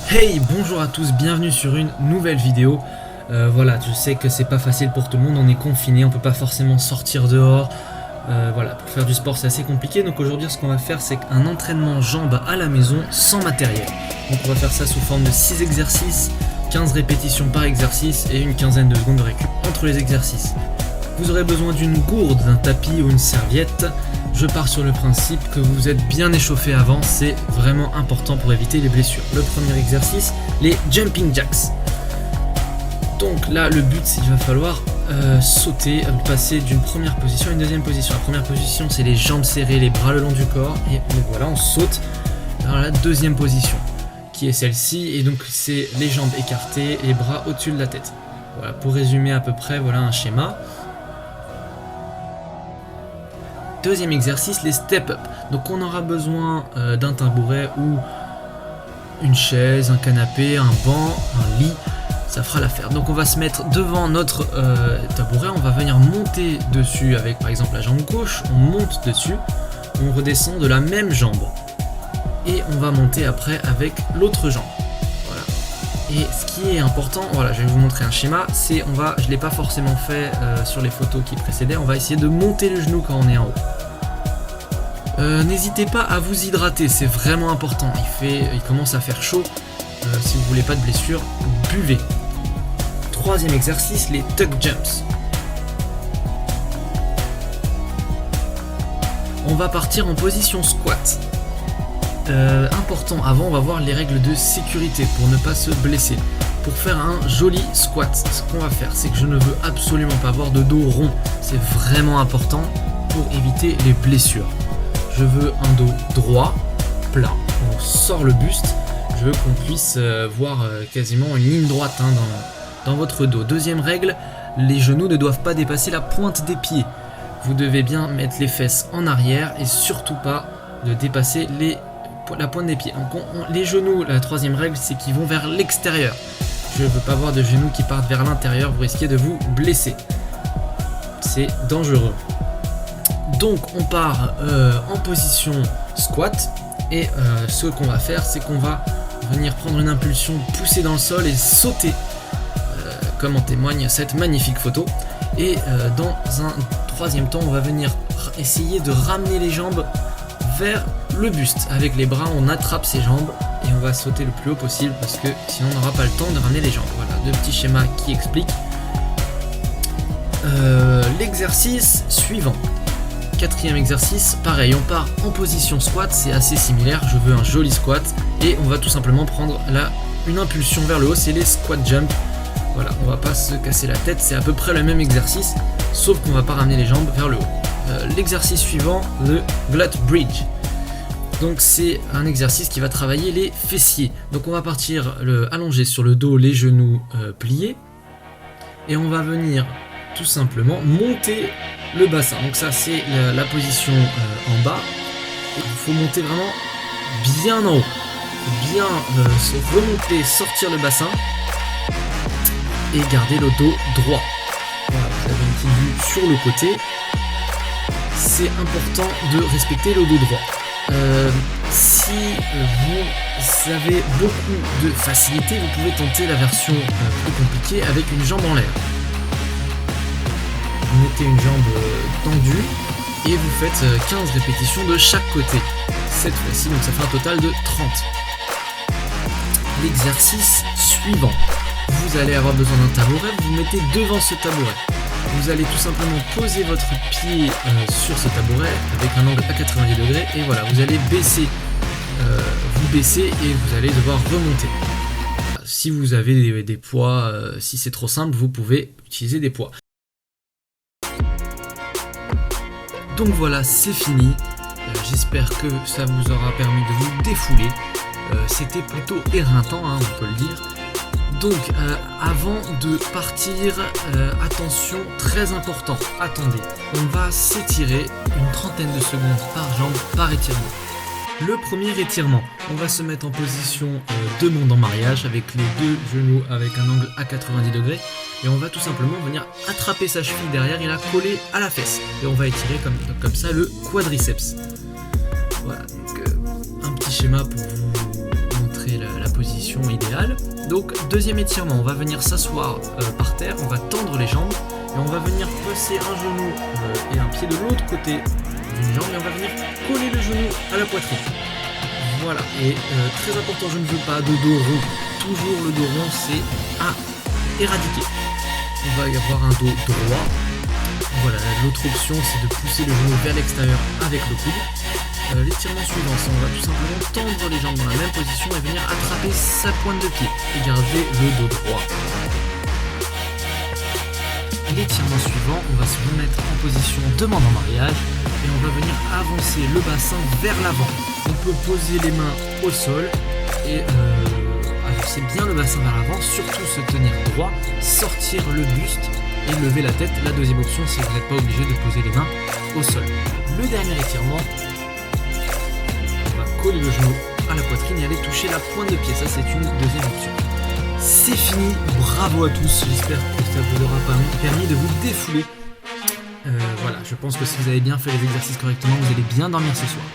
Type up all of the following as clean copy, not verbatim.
Hey, bonjour à tous, bienvenue sur une nouvelle vidéo. Voilà, je sais que c'est pas facile pour tout le monde, on est confiné, on peut pas forcément sortir dehors. Voilà, pour faire du sport c'est assez compliqué, donc aujourd'hui ce qu'on va faire c'est un entraînement jambes à la maison sans matériel. Donc on va faire ça sous forme de 6 exercices, 15 répétitions par exercice et une quinzaine de secondes de récup entre les exercices. Vous aurez besoin d'une gourde, d'un tapis ou une serviette. Je pars sur le principe que vous êtes bien échauffé avant, c'est vraiment important pour éviter les blessures. Le premier exercice, les jumping jacks. Donc là, le but, c'est qu'il va falloir sauter, passer d'une première position à une deuxième position. La première position, c'est les jambes serrées, les bras le long du corps. Et donc voilà, on saute dans la deuxième position, qui est celle-ci. Et donc c'est les jambes écartées, les bras au-dessus de la tête. Voilà, pour résumer à peu près, voilà un schéma. Deuxième exercice, les step-up. Donc on aura besoin d'un tabouret ou une chaise, un canapé, un banc, un lit, ça fera l'affaire. Donc on va se mettre devant notre tabouret, on va venir monter dessus avec par exemple la jambe gauche, on monte dessus, on redescend de la même jambe et on va monter après avec l'autre jambe. Voilà. Et ce qui est important, voilà, je vais vous montrer un schéma, c'est je ne l'ai pas forcément fait sur les photos qui précédaient, on va essayer de monter le genou quand on est en haut. N'hésitez pas à vous hydrater, c'est vraiment important. Il commence à faire chaud. Si vous voulez pas de blessure, buvez. Troisième exercice, les tuck jumps. On va partir en position squat. Important, avant on va voir les règles de sécurité pour ne pas se blesser. Pour faire un joli squat, ce qu'on va faire, c'est que je ne veux absolument pas avoir de dos rond. C'est vraiment important pour éviter les blessures. Je veux un dos droit, plat. On sort le buste. Je veux qu'on puisse voir quasiment une ligne droite dans votre dos. Deuxième règle, les genoux ne doivent pas dépasser la pointe des pieds. Vous devez bien mettre les fesses en arrière et surtout pas de dépasser la pointe des pieds. Donc les genoux, la troisième règle, c'est qu'ils vont vers l'extérieur. Je ne veux pas voir de genoux qui partent vers l'intérieur, vous risquez de vous blesser. C'est dangereux. Donc on part en position squat et ce qu'on va faire, c'est qu'on va venir prendre une impulsion, pousser dans le sol et sauter comme en témoigne cette magnifique photo. Et dans un troisième temps, on va venir essayer de ramener les jambes vers le buste. Avec les bras, on attrape ses jambes et on va sauter le plus haut possible parce que sinon on n'aura pas le temps de ramener les jambes. Voilà, deux petits schémas qui expliquent. L'exercice suivant. Quatrième exercice, pareil, on part en position squat, c'est assez similaire, je veux un joli squat et on va tout simplement prendre une impulsion vers le haut, c'est les squat jump. Voilà, on va pas se casser la tête, c'est à peu près le même exercice, sauf qu'on va pas ramener les jambes vers le haut. L'exercice suivant, le glute bridge. Donc c'est un exercice qui va travailler les fessiers. Donc on va partir allongé sur le dos, les genoux pliés et on va venir tout simplement monter le bassin. Donc ça c'est la position en bas. Il faut monter vraiment bien en haut. Il faut bien se remonter, sortir le bassin et garder le dos droit. Voilà, vous avez une petite vue sur le côté. C'est important de respecter le dos droit. Si vous avez beaucoup de facilité, vous pouvez tenter la version plus compliquée avec une jambe en l'air. Vous mettez une jambe tendue et vous faites 15 répétitions de chaque côté. Cette fois-ci, donc ça fait un total de 30. L'exercice suivant. Vous allez avoir besoin d'un tabouret, vous vous mettez devant ce tabouret. Vous allez tout simplement poser votre pied sur ce tabouret avec un angle à 90 degrés et voilà, vous allez baisser, vous baissez et vous allez devoir remonter. Si vous avez des poids, si c'est trop simple, vous pouvez utiliser des poids. Donc voilà, c'est fini. J'espère que ça vous aura permis de vous défouler. C'était plutôt éreintant, hein, on peut le dire. Donc avant de partir, attention, très important, attendez, on va s'étirer une trentaine de secondes par jambe par étirement. Le premier étirement, on va se mettre en position demande en mariage avec les deux genoux avec un angle à 90 degrés et on va tout simplement venir attraper sa cheville derrière et la coller à la fesse et on va étirer comme ça le quadriceps. Voilà, donc un petit schéma pour vous montrer la position idéale. Donc deuxième étirement, on va venir s'asseoir par terre, on va tendre les jambes et on va venir passer un genou et un pied de l'autre côté d'une jambe et on va venir coller le genou à la poitrine. Voilà, et très important, je ne veux pas de dos rond. Toujours le dos rond, c'est à éradiquer. On va y avoir un dos droit. Voilà, l'autre option, c'est de pousser le genou vers l'extérieur avec le coude. L'étirement suivant, c'est on va tout simplement tendre les jambes dans la même position et venir attraper sa pointe de pied et garder le dos droit. L'étirement suivant, on va se remettre en position demande en mariage et on va venir avancer le bassin vers l'avant. On peut poser les mains au sol et avancer bien le bassin vers l'avant, surtout se tenir droit, sortir le buste et lever la tête. La deuxième option, c'est que vous n'êtes pas obligé de poser les mains au sol. Le dernier étirement, on va coller le genou à la poitrine et aller toucher la pointe de pied. Ça, c'est une deuxième option. C'est fini, bravo à tous, j'espère que ça vous aura permis de vous défouler. Voilà, je pense que si vous avez bien fait les exercices correctement, vous allez bien dormir ce soir.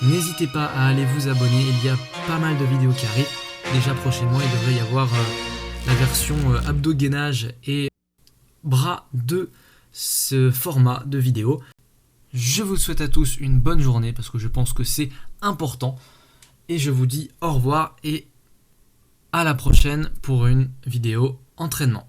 N'hésitez pas à aller vous abonner, il y a pas mal de vidéos qui arrivent. Déjà prochainement, il devrait y avoir la version abdos-gainage et bras de ce format de vidéo. Je vous souhaite à tous une bonne journée parce que je pense que c'est important. Et je vous dis au revoir et à la prochaine pour une vidéo entraînement.